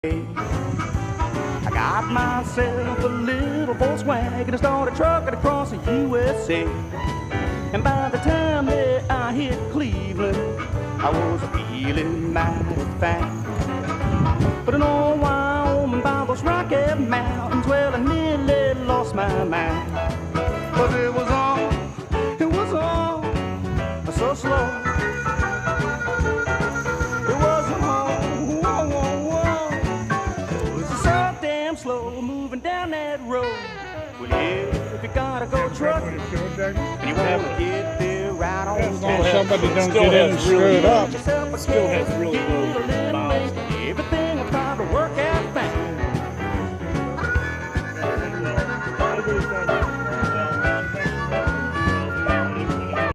I got myself a little Volkswagen and started trucking across the USA. And by the time that I hit Cleveland, I was feeling mighty fine. But in old Wyoming by those Rocky Mountains, well, I nearly lost my mind. 'Cause it was all so slow. Slow moving down that road. Well, yeah, if you gotta go trucking, and you want to get there right on time. Somebody don't get in and screw it up. Still has really low miles. Everything